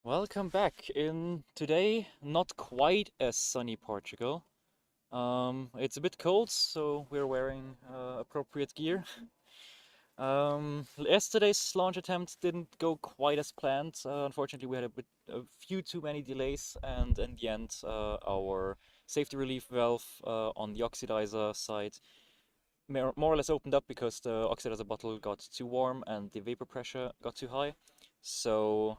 Welcome back in today, not quite as sunny Portugal. It's a bit cold, so we're wearing appropriate gear. Yesterday's launch attempt didn't go quite as planned. Unfortunately, we had a few too many delays, and in the end, our safety relief valve on the oxidizer side more or less opened up because the oxidizer bottle got too warm and the vapor pressure got too high. So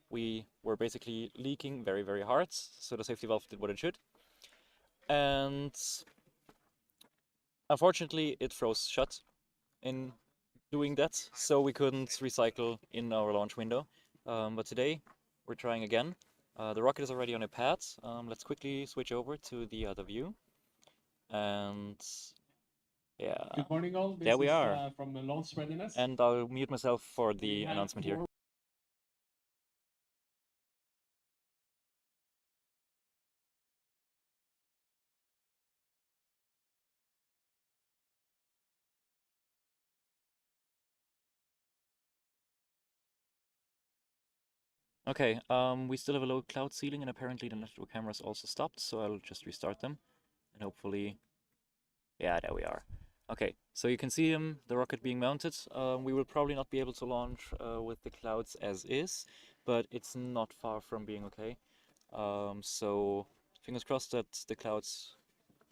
we were basically leaking very, very hard. So the safety valve did what it should. And unfortunately, it froze shut in doing that. So we couldn't recycle in our launch window. But today, we're trying again. The rocket is already on a pad. Let's quickly switch over to the other view. And yeah, Good morning, all. This there we is are. from the launch readiness. And I'll mute myself for the We have announcement here. Okay, we still have a low cloud ceiling and apparently the network cameras also stopped, so I'll just restart them and hopefully, yeah, there we are. Okay, so you can see the rocket being mounted. We will probably not be able to launch with the clouds as is, but it's not far from being okay. So fingers crossed that the clouds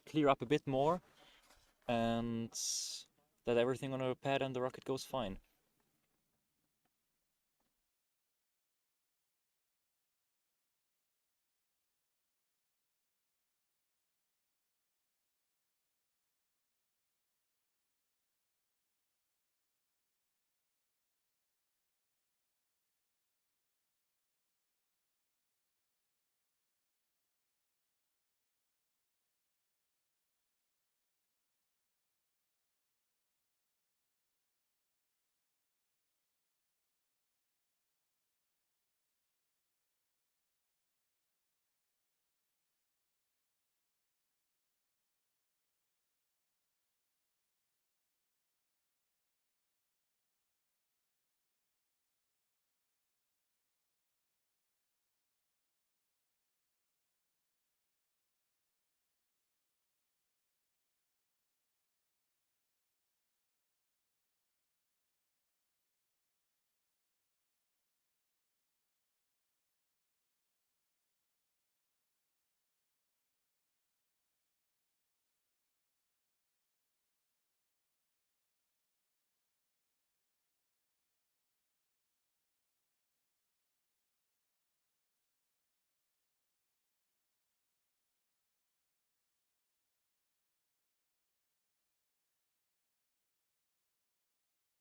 clear up a bit more and that everything on our pad and the rocket goes fine.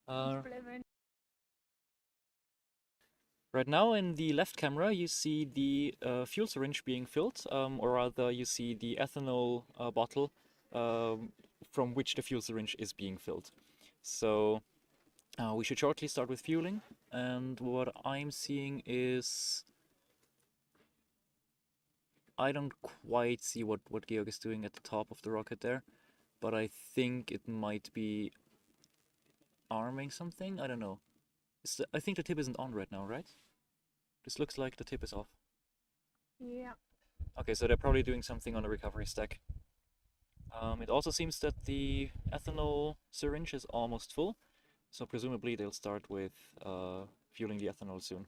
Uh, Right now in the left camera you see the fuel syringe being filled, or rather you see the ethanol bottle from which the fuel syringe is being filled. So we should shortly start with fueling, and what I'm seeing is I don't quite see what Georg is doing at the top of the rocket there, but I think it might be arming something. I don't know. I think the tip isn't on right now, right? This looks like the tip is off. Yeah. Okay, so they're probably doing something on the recovery stack. It also seems that the ethanol syringe is almost full, so presumably they'll start with fueling the ethanol soon.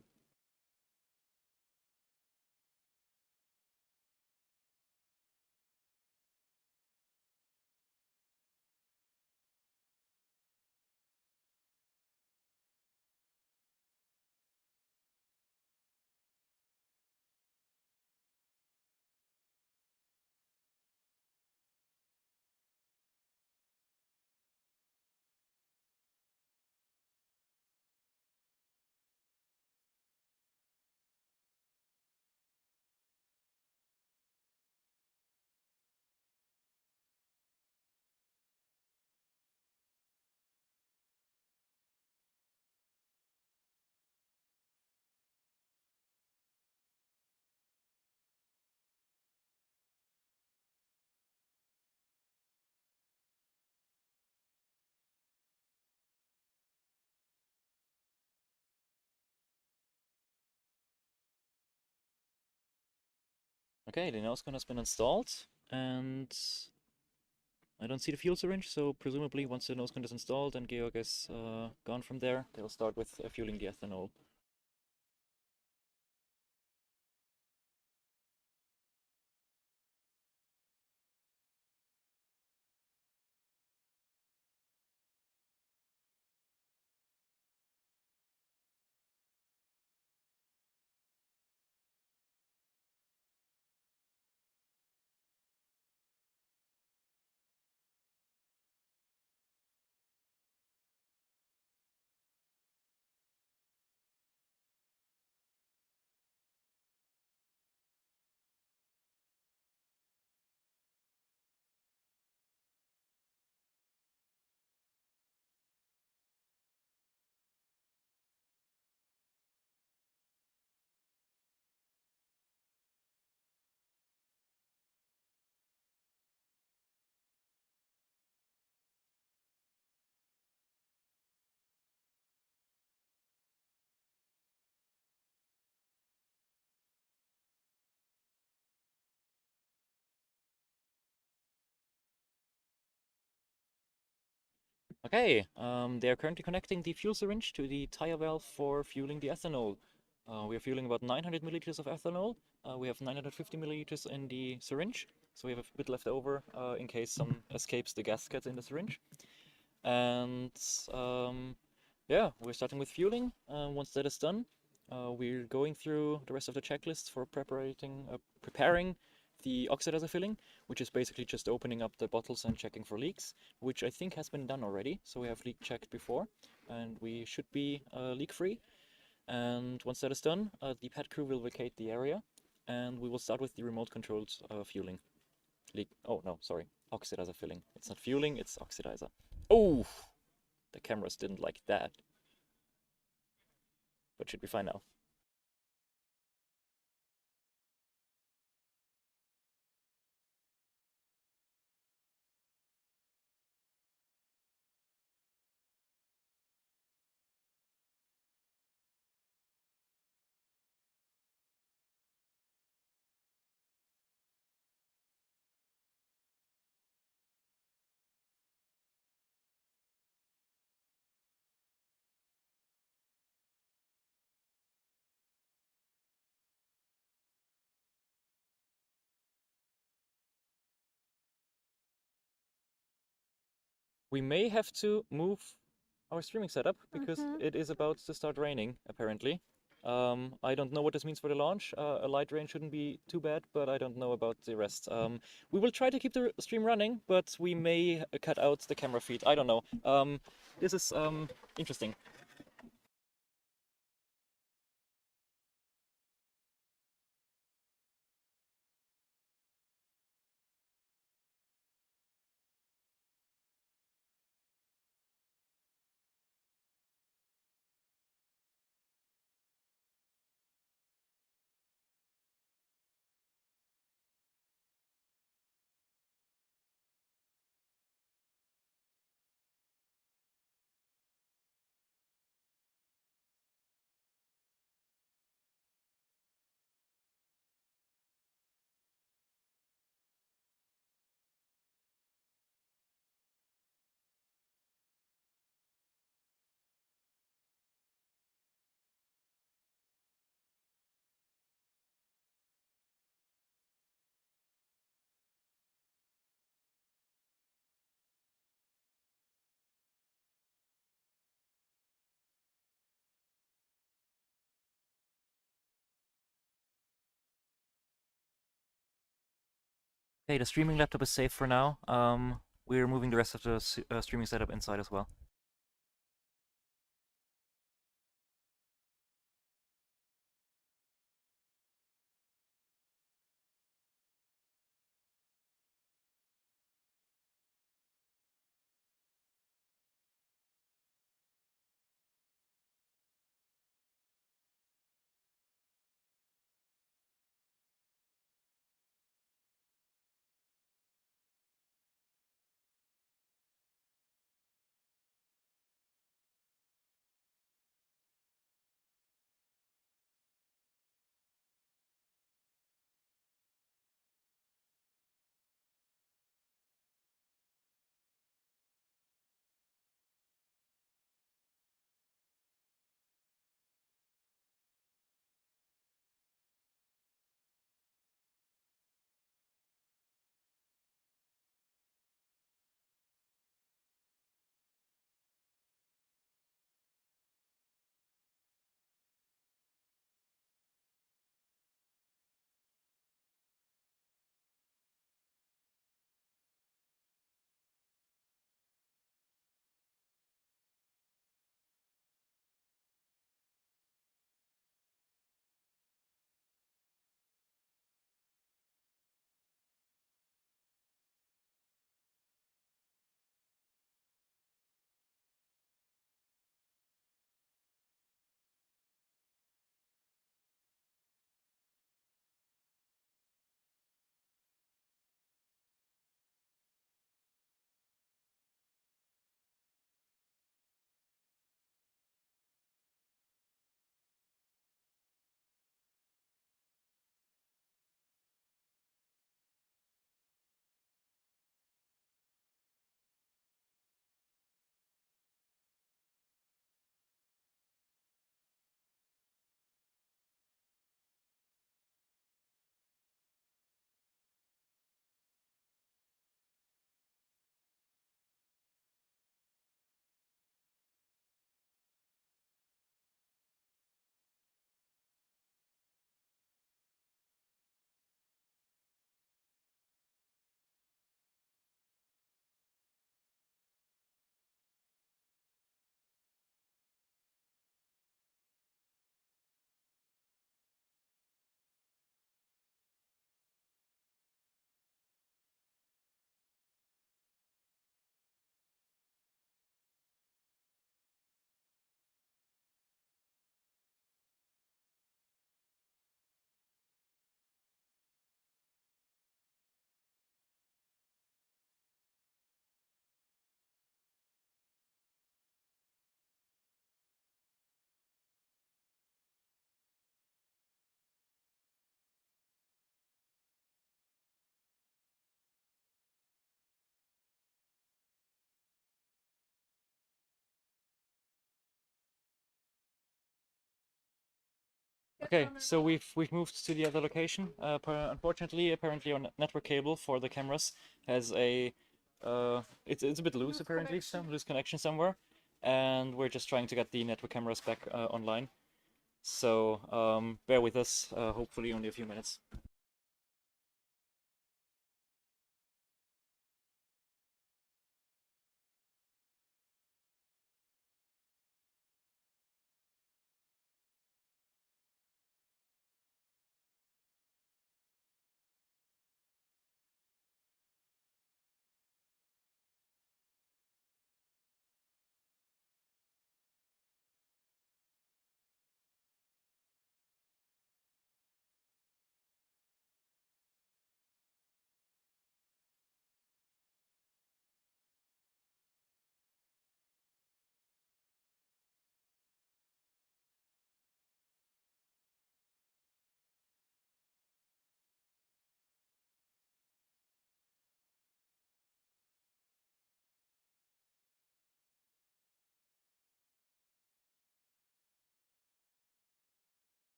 Okay, the nose cone has been installed, and I don't see the fuel syringe, so presumably once the nose cone is installed and georg is gone from there, they'll start with fueling the ethanol. Okay, they are currently connecting the fuel syringe to the tire valve for fueling the ethanol. We are fueling about 900 milliliters of ethanol. We have 950 milliliters in the syringe, so we have a bit left over in case some escapes the gasket in the syringe. And yeah, we're starting with fueling. Once that is done, we're going through the rest of the checklist for preparing the oxidizer filling, which is basically just opening up the bottles and checking for leaks, which I think has been done already. So we have leak checked before, and we should be leak free. And once that is done, the pad crew will vacate the area, and we will start with the remote controlled fueling. Oh no, sorry, oxidizer filling. It's not fueling, it's oxidizer. Oh, the cameras didn't like that, but should be fine now. We may have to move our streaming setup because it is about to start raining, apparently. I don't know what this means for the launch. A light rain shouldn't be too bad, but I don't know about the rest. We will try to keep the stream running, but we may cut out the camera feed. I don't know. This is interesting. Okay, the streaming laptop is safe for now. We're moving the rest of the streaming setup inside as well. Okay, so we've moved to the other location. Unfortunately, apparently our network cable for the cameras has a it's a bit loose apparently, some loose connection somewhere, and we're just trying to get the network cameras back online. So bear with us. Hopefully, only a few minutes.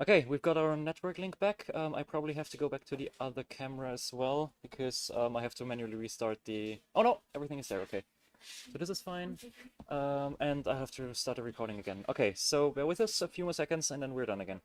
Okay, we've got our network link back. I probably have to go back to the other camera as well because I have to manually restart the. Oh no, everything is there. Okay. So this is fine, and I have to start the recording again. Okay, so bear with us a few more seconds and then we're done again.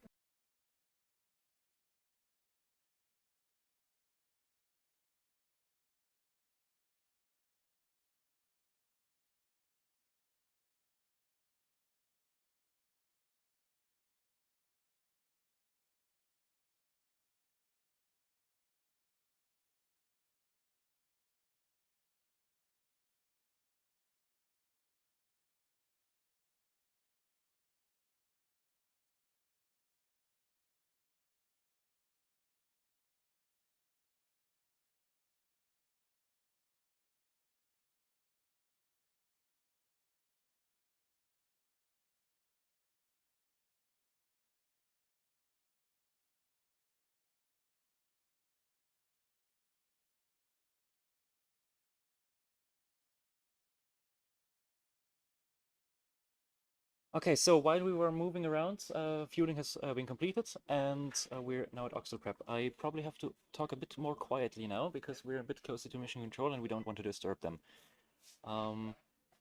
Okay, so while we were moving around, fueling has been completed, and we're now at Oxel Prep. I probably have to talk a bit more quietly now because we're a bit closer to mission control and we don't want to disturb them.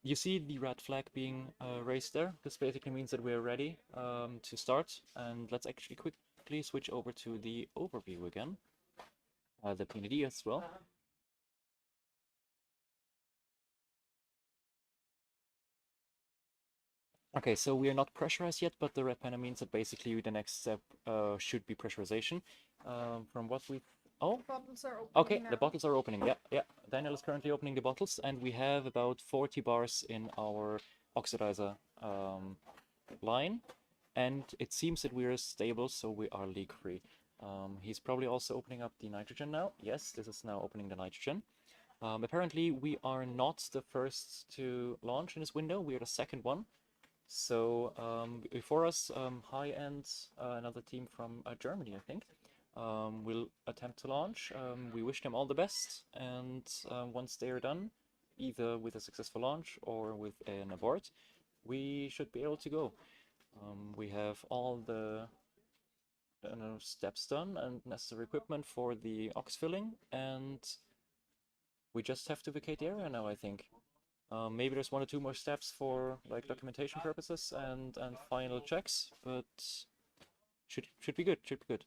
You see the red flag being raised there. This basically means that we're ready to start. And let's actually quickly switch over to the overview again, the PND as well. Okay, so we are not pressurized yet, but the red panel means that basically the next step should be pressurization. From what we... Oh, Bottles are opening okay, now. the bottles are opening. Yeah, yeah. Daniel is currently opening the bottles, and we have about 40 bars in our oxidizer line. And it seems that we are stable, so we are leak-free. He's probably also opening up the nitrogen now. Yes, this is now opening the nitrogen. Apparently, we are not the first to launch in this window. We are the second one. So before us, High-End, another team from Germany, I think, will attempt to launch. We wish them all the best, and once they are done, either with a successful launch or with an abort, we should be able to go. We have all the steps done and necessary equipment for the ox filling, and we just have to vacate the area now, I think. Maybe there's one or two more steps for like documentation purposes and final checks, but should be good. Should be good.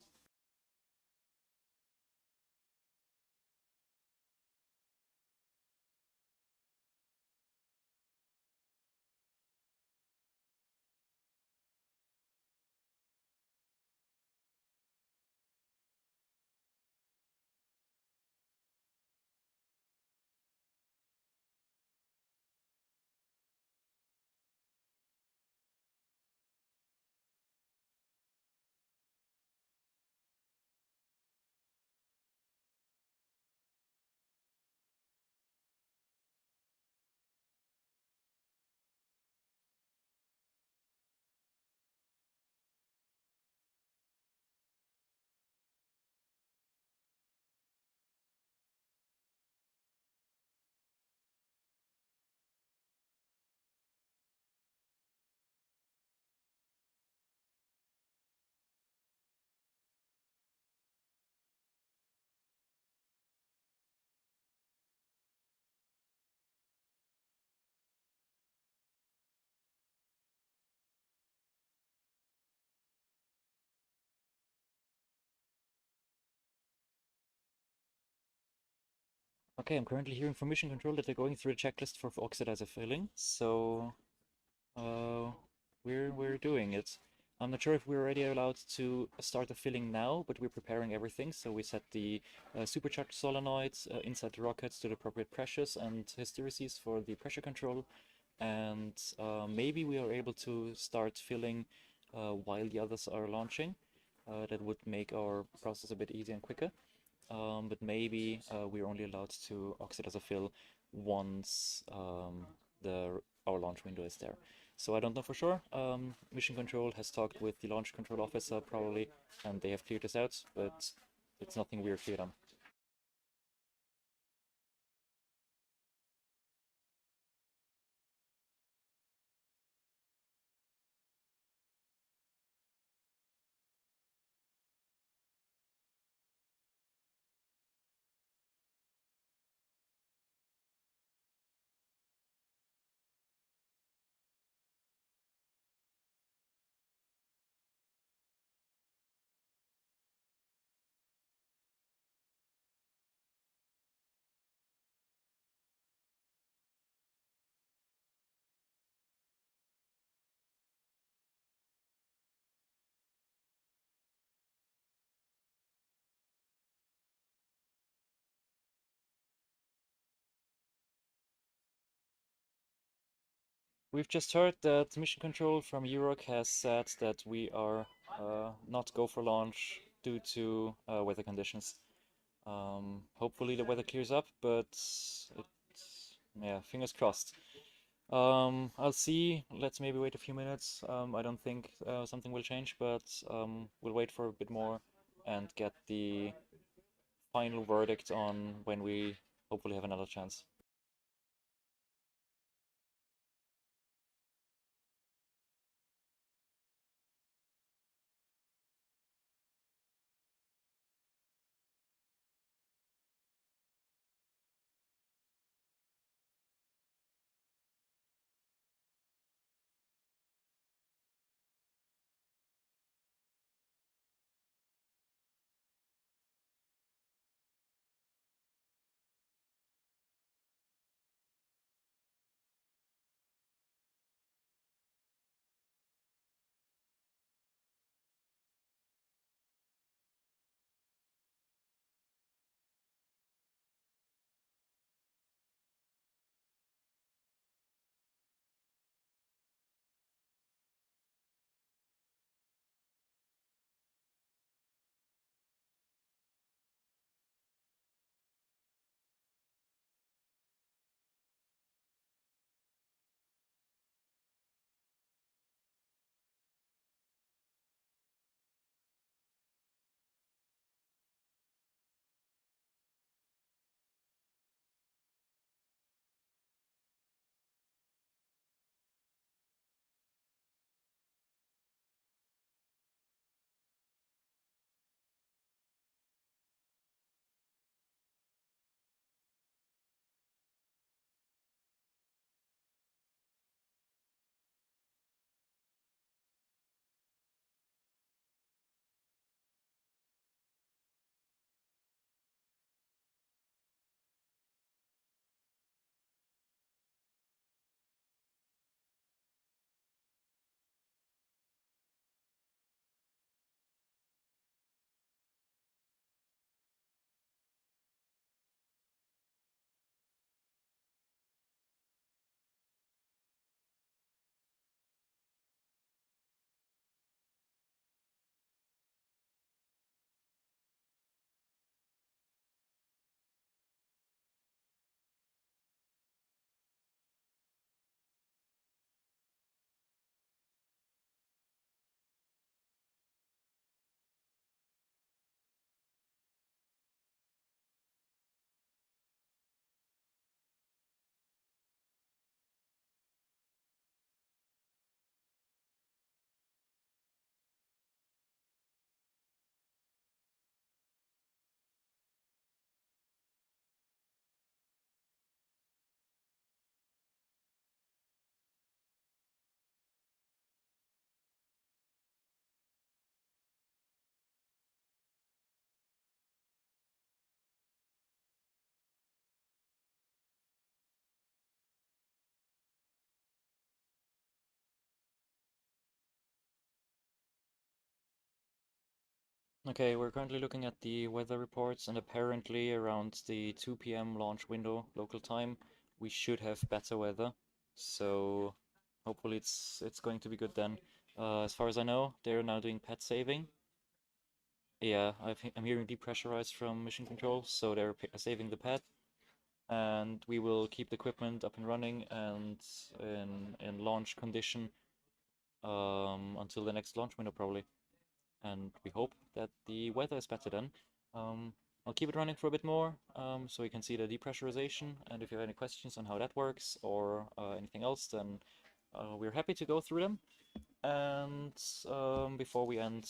Okay, I'm currently hearing from Mission Control that they're going through a checklist for oxidizer filling, so uh, we're doing it. I'm not sure if we're already allowed to start the filling now, but we're preparing everything. So we set the supercharged solenoids inside the rockets to the appropriate pressures and hystereses for the pressure control, and maybe we are able to start filling while the others are launching. That would make our process a bit easier and quicker. But maybe we're only allowed to oxidize a fill once our launch window is there. So I don't know for sure. Mission Control has talked with the launch control officer probably, and they have cleared this out, but it's nothing we're cleared on. We've just heard that Mission Control from EuRoC has said that we are not go for launch due to weather conditions. Hopefully the weather clears up, but yeah, fingers crossed. I'll see. Let's maybe wait a few minutes. I don't think something will change, but we'll wait for a bit more and get the final verdict on when we hopefully have another chance. Okay, we're currently looking at the weather reports, and apparently around the 2 p.m. launch window local time, we should have better weather. So hopefully it's going to be good then. As far as I know, they're now doing pad saving. Yeah, I'm hearing depressurize from mission control, so they're saving the pad, and we will keep the equipment up and running and in launch condition until the next launch window probably. And we hope that the weather is better then. Um, I'll keep it running for a bit more so we can see the depressurization. And if you have any questions on how that works or anything else, then we're happy to go through them. And before we end,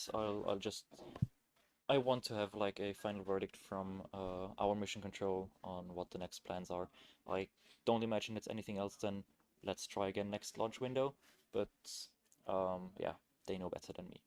I want to have like a final verdict from our mission control on what the next plans are. I don't imagine it's anything else than let's try again next launch window, but yeah, they know better than me.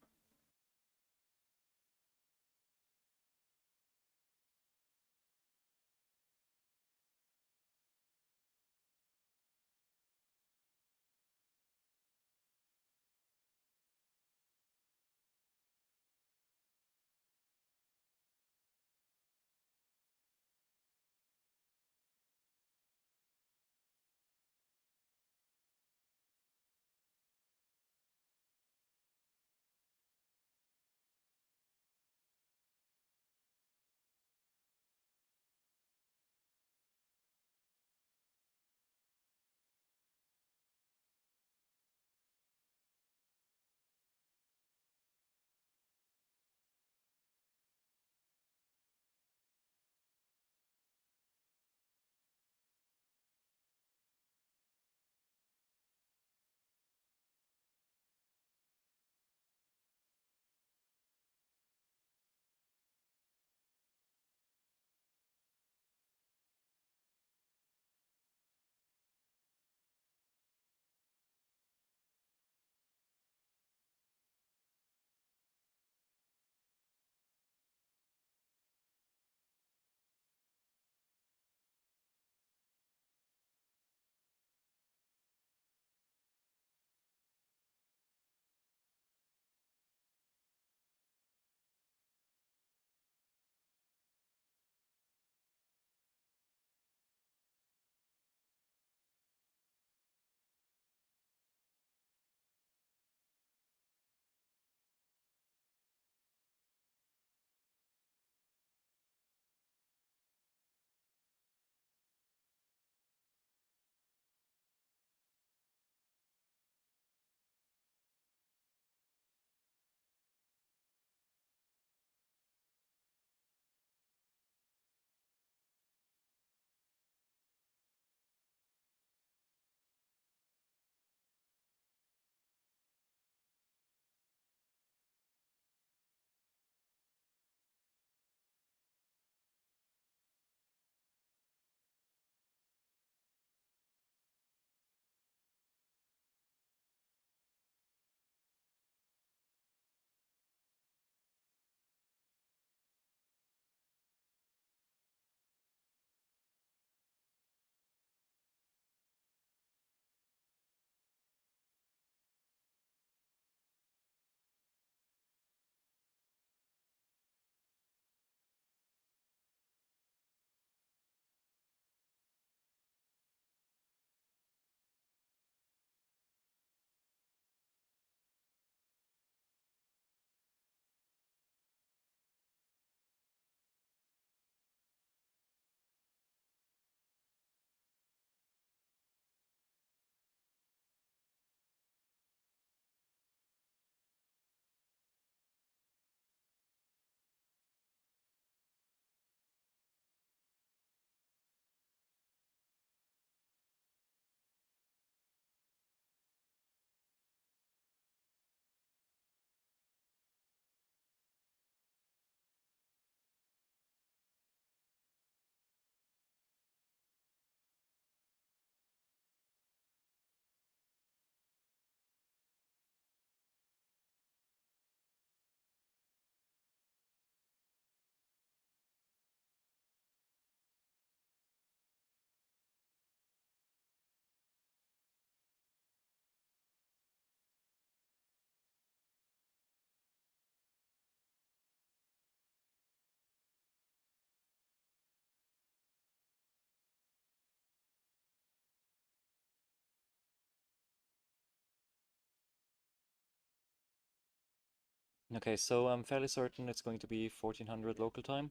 Okay, so I'm fairly certain it's going to be 1400 local time.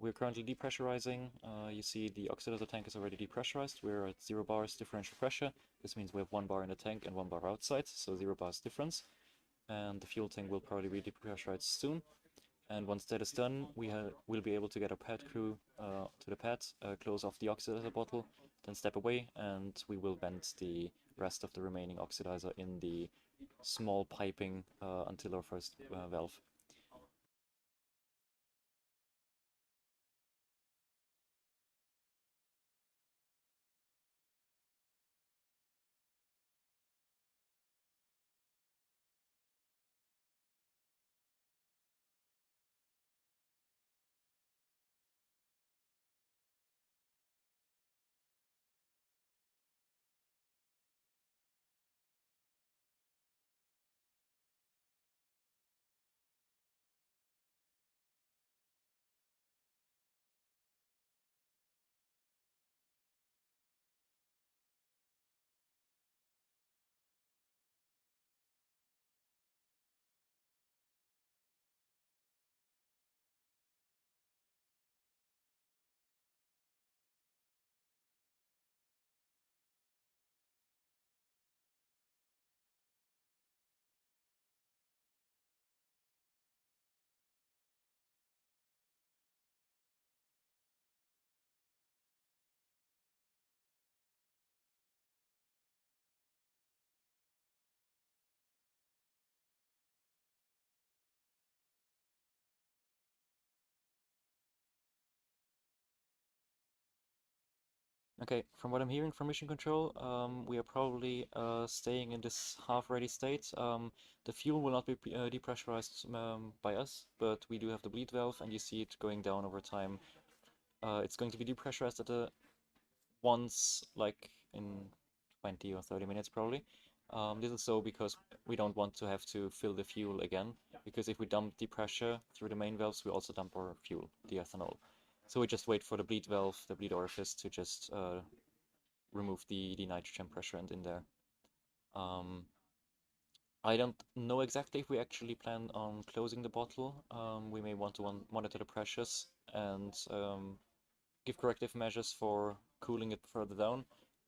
We're currently depressurizing. You see the oxidizer tank is already depressurized. We're at 0 bars differential pressure. This means we have 1 bar in the tank and 1 bar outside, so 0 bars difference. And the fuel tank will probably be depressurized soon. And once that is done, we'll be able to get our pad crew to the pad, close off the oxidizer bottle, then step away, and we will vent the rest of the remaining oxidizer in the small piping until our first valve. Okay, from what I'm hearing from Mission Control, we are probably staying in this half-ready state. The fuel will not be depressurized by us, but we do have the bleed valve, and you see it going down over time. It's going to be depressurized at a once, like in 20 or 30 minutes probably. This is so because we don't want to have to fill the fuel again, because if we dump the pressure through the main valves, we also dump our fuel, the ethanol. So we just wait for the bleed valve, the bleed orifice, to just remove the nitrogen pressure and in there. I don't know exactly if we actually plan on closing the bottle. We may want to monitor the pressures and give corrective measures for cooling it further down,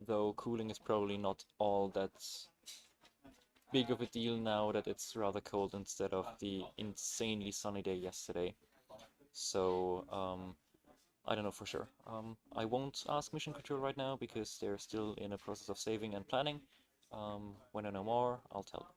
though cooling is probably not all that big of a deal now that it's rather cold instead of the insanely sunny day yesterday. So I don't know for sure. I won't ask Mission Control right now because they're still in a process of saving and planning. When I know more, I'll tell them.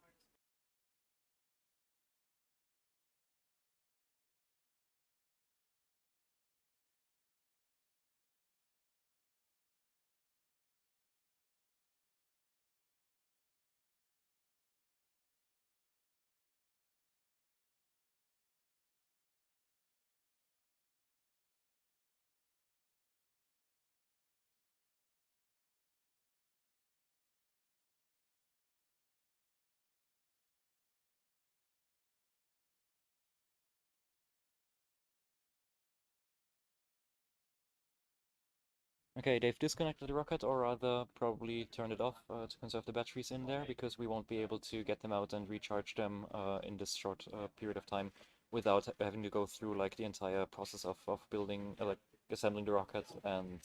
Okay, they've disconnected the rocket, or rather probably turned it off to conserve the batteries in there, because we won't be able to get them out and recharge them in this short period of time without having to go through like the entire process of building, like assembling the rocket and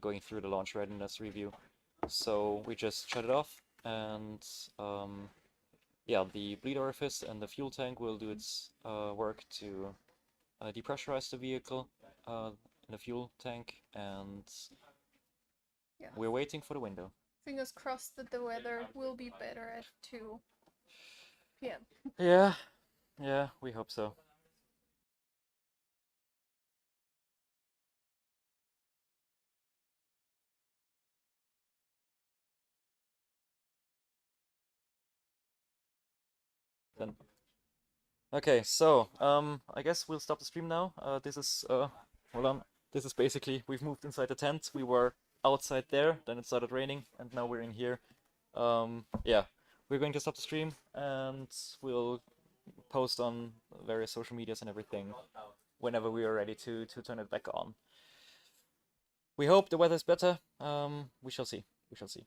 going through the launch readiness review. So we just shut it off, and yeah, the bleed orifice and the fuel tank will do its work to depressurize the vehicle in the fuel tank, and Yeah. we're waiting for the window. Fingers crossed that the weather will be better at 2 p.m. Yeah, we hope so. Then, okay, so I guess we'll stop the stream now. This is hold on. This is basically we've moved inside the tent. We were outside there, then it started raining, and now we're in here. Yeah, we're going to stop the stream, and we'll post on various social medias and everything whenever we are ready to turn it back on. We hope the weather's better. We shall see. We shall see.